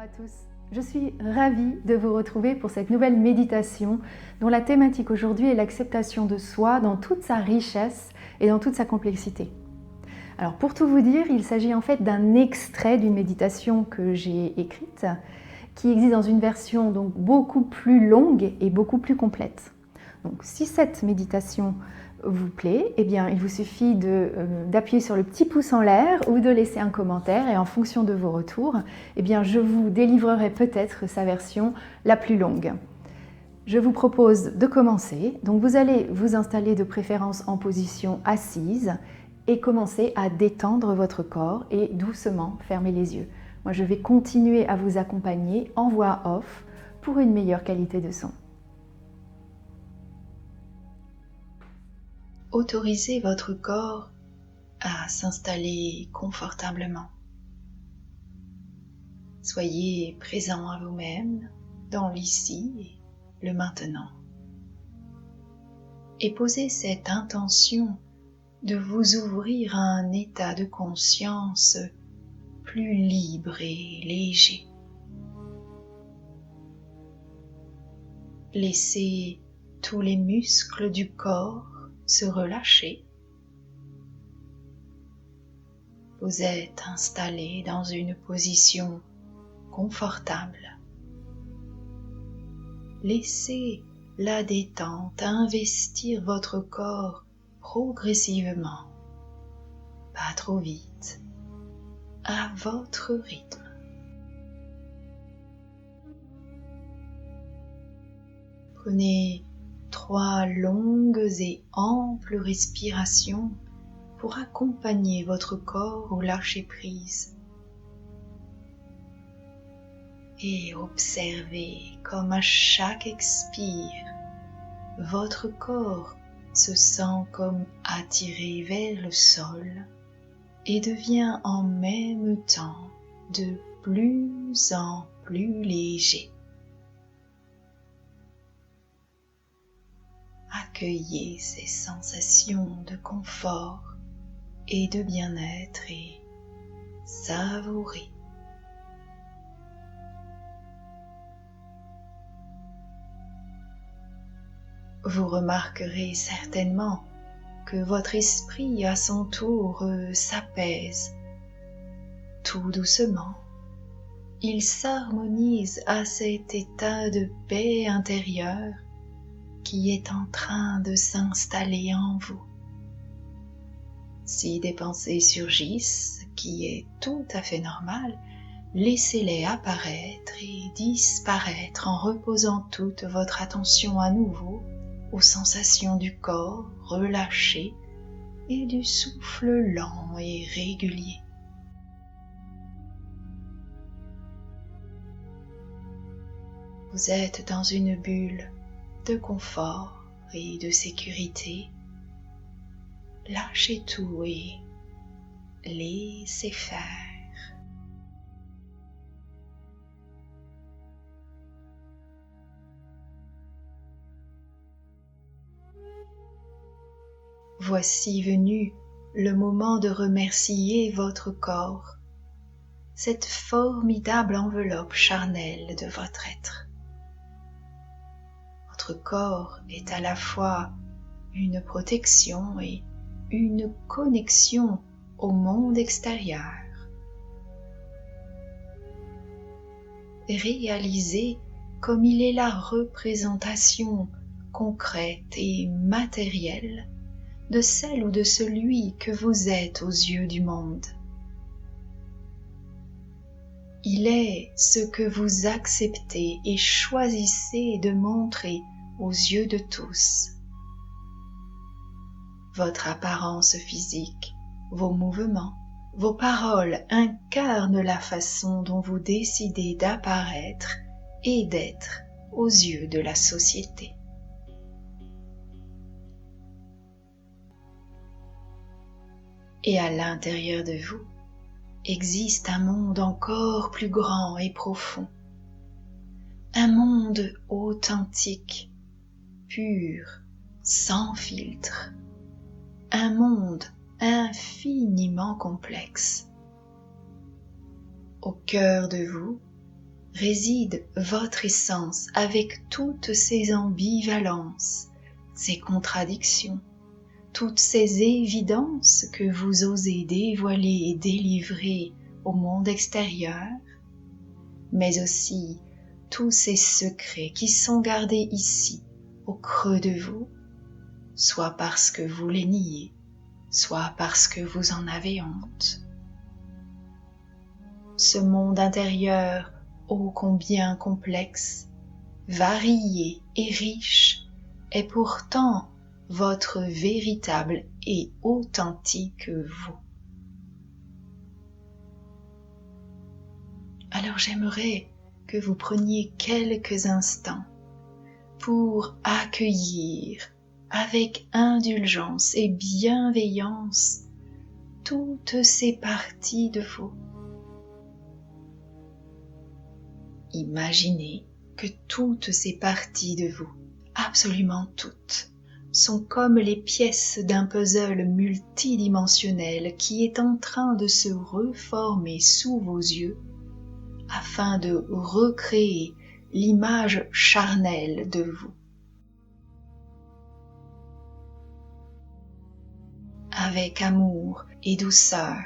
à tous, je suis ravie de vous retrouver pour cette nouvelle méditation dont la thématique aujourd'hui est l'acceptation de soi dans toute sa richesse et dans toute sa complexité. Alors pour tout vous dire, il s'agit en fait d'un extrait d'une méditation que j'ai écrite qui existe dans une version donc beaucoup plus longue et beaucoup plus complète. Donc si cette méditation vous plaît, eh bien, il vous suffit d'appuyer sur le petit pouce en l'air ou de laisser un commentaire et en fonction de vos retours, eh bien, je vous délivrerai peut-être sa version la plus longue. Je vous propose de commencer. Donc vous allez vous installer de préférence en position assise et commencer à détendre votre corps et doucement fermer les yeux. Moi, je vais continuer à vous accompagner en voix off pour une meilleure qualité de son. Autorisez votre corps à s'installer confortablement. Soyez présent à vous-même dans l'ici et le maintenant. Et posez cette intention de vous ouvrir à un état de conscience plus libre et léger. Laissez tous les muscles du corps se relâcher. Vous êtes installé dans une position confortable. Laissez la détente investir votre corps progressivement, pas trop vite, à votre rythme. Prenez 3 longues et amples respirations pour accompagner votre corps au lâcher-prise. Et observez comme à chaque expire, votre corps se sent comme attiré vers le sol et devient en même temps de plus en plus léger. Accueillez ces sensations de confort et de bien-être et savourez. Vous remarquerez certainement que votre esprit à son tour s'apaise tout doucement. Il s'harmonise à cet état de paix intérieure qui est en train de s'installer en vous. Si des pensées surgissent, ce qui est tout à fait normal, laissez-les apparaître et disparaître en reposant toute votre attention à nouveau aux sensations du corps relâché et du souffle lent et régulier. Vous êtes dans une bulle de confort et de sécurité. Lâchez tout et laissez faire. Voici venu le moment de remercier votre corps, cette formidable enveloppe charnelle de votre être. Votre corps est à la fois une protection et une connexion au monde extérieur. Réalisez comme il est la représentation concrète et matérielle de celle ou de celui que vous êtes aux yeux du monde. Il est ce que vous acceptez et choisissez de montrer aux yeux de tous. Votre apparence physique, vos mouvements, vos paroles incarnent la façon dont vous décidez d'apparaître et d'être aux yeux de la société. Et à l'intérieur de vous existe un monde encore plus grand et profond, un monde authentique, pur, sans filtre, un monde infiniment complexe. Au cœur de vous réside votre essence avec toutes ses ambivalences, ses contradictions, toutes ces évidences que vous osez dévoiler et délivrer au monde extérieur, mais aussi tous ces secrets qui sont gardés ici, au creux de vous, soit parce que vous les niez, soit parce que vous en avez honte. Ce monde intérieur ô combien complexe, varié et riche est pourtant votre véritable et authentique vous. Alors j'aimerais que vous preniez quelques instants pour accueillir avec indulgence et bienveillance toutes ces parties de vous. Imaginez que toutes ces parties de vous, absolument toutes, sont comme les pièces d'un puzzle multidimensionnel qui est en train de se reformer sous vos yeux afin de recréer l'image charnelle de vous. Avec amour et douceur,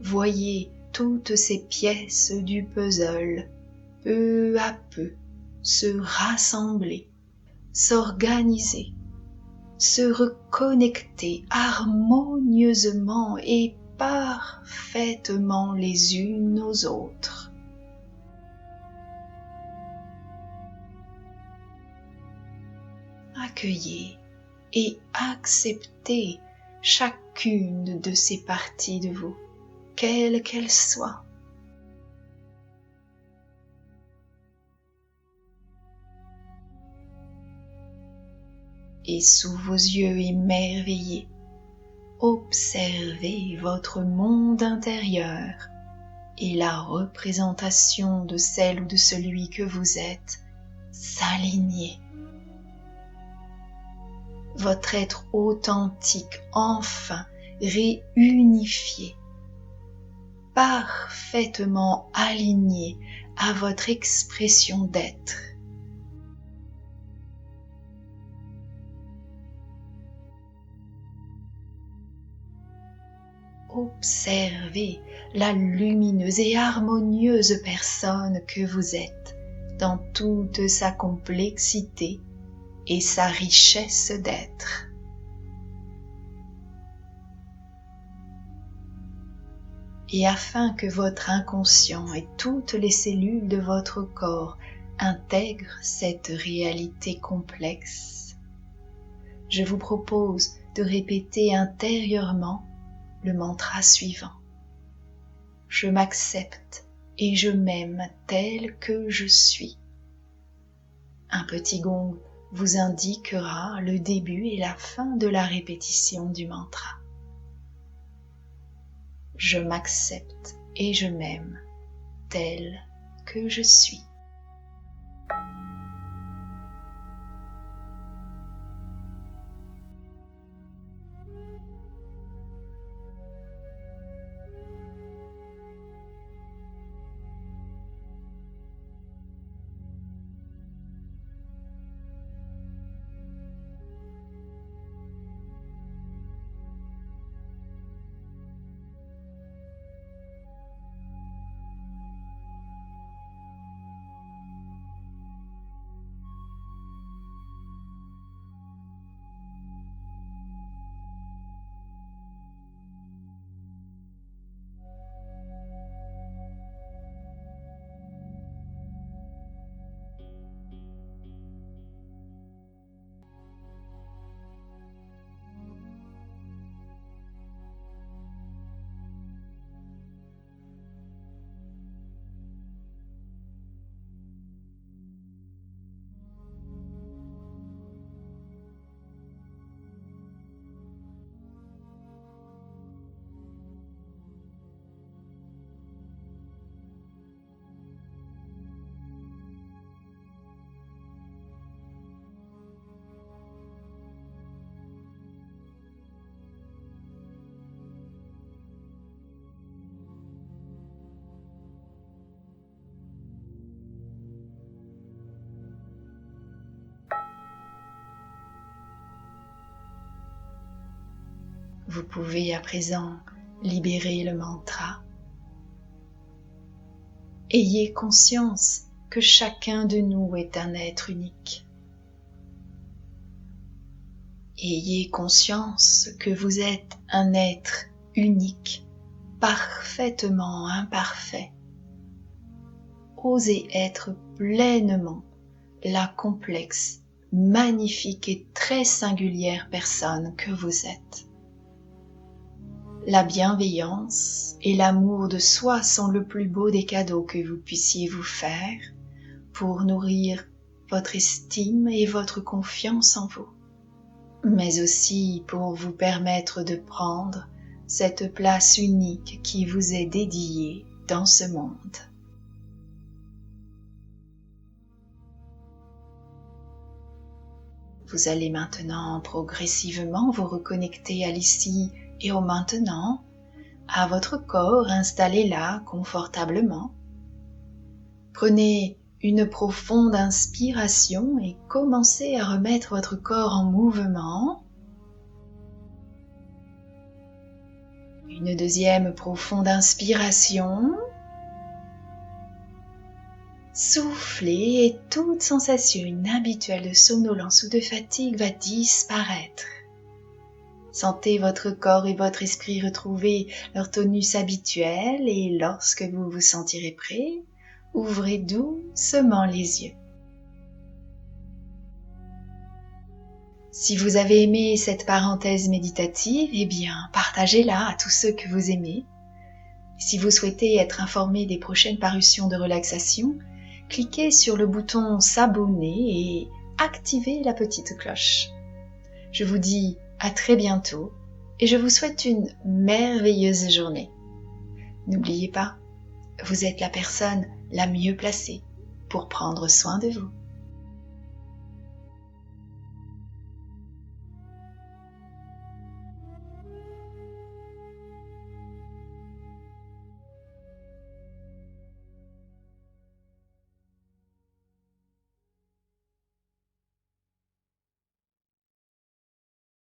voyez toutes ces pièces du puzzle peu à peu se rassembler, s'organiser, se reconnecter harmonieusement et parfaitement les unes aux autres. Accueillez et acceptez chacune de ces parties de vous, quelle qu'elle soit. Et sous vos yeux émerveillés, observez votre monde intérieur et la représentation de celle ou de celui que vous êtes s'aligner. Votre être authentique enfin réunifié, parfaitement aligné à votre expression d'être. Observez la lumineuse et harmonieuse personne que vous êtes dans toute sa complexité et sa richesse d'être. Et afin que votre inconscient et toutes les cellules de votre corps intègrent cette réalité complexe, je vous propose de répéter intérieurement le mantra suivant. Je m'accepte et je m'aime tel que je suis. Un petit gong vous indiquera le début et la fin de la répétition du mantra. Je m'accepte et je m'aime tel que je suis. Vous pouvez à présent libérer le mantra. Ayez conscience que chacun de nous est un être unique. Ayez conscience que vous êtes un être unique, parfaitement imparfait. Osez être pleinement la complexe, magnifique et très singulière personne que vous êtes. La bienveillance et l'amour de soi sont le plus beau des cadeaux que vous puissiez vous faire pour nourrir votre estime et votre confiance en vous, mais aussi pour vous permettre de prendre cette place unique qui vous est dédiée dans ce monde. Vous allez maintenant progressivement vous reconnecter à l'ici et au maintenant, à votre corps installé là confortablement. Prenez une profonde inspiration et commencez à remettre votre corps en mouvement. Une deuxième profonde inspiration. Soufflez et toute sensation inhabituelle de somnolence ou de fatigue va disparaître. Sentez votre corps et votre esprit retrouver leur tonus habituel et lorsque vous vous sentirez prêt, ouvrez doucement les yeux. Si vous avez aimé cette parenthèse méditative, eh bien, partagez-la à tous ceux que vous aimez. Si vous souhaitez être informé des prochaines parutions de relaxation, cliquez sur le bouton s'abonner et activez la petite cloche. Je vous dis à très bientôt et je vous souhaite une merveilleuse journée. N'oubliez pas, vous êtes la personne la mieux placée pour prendre soin de vous.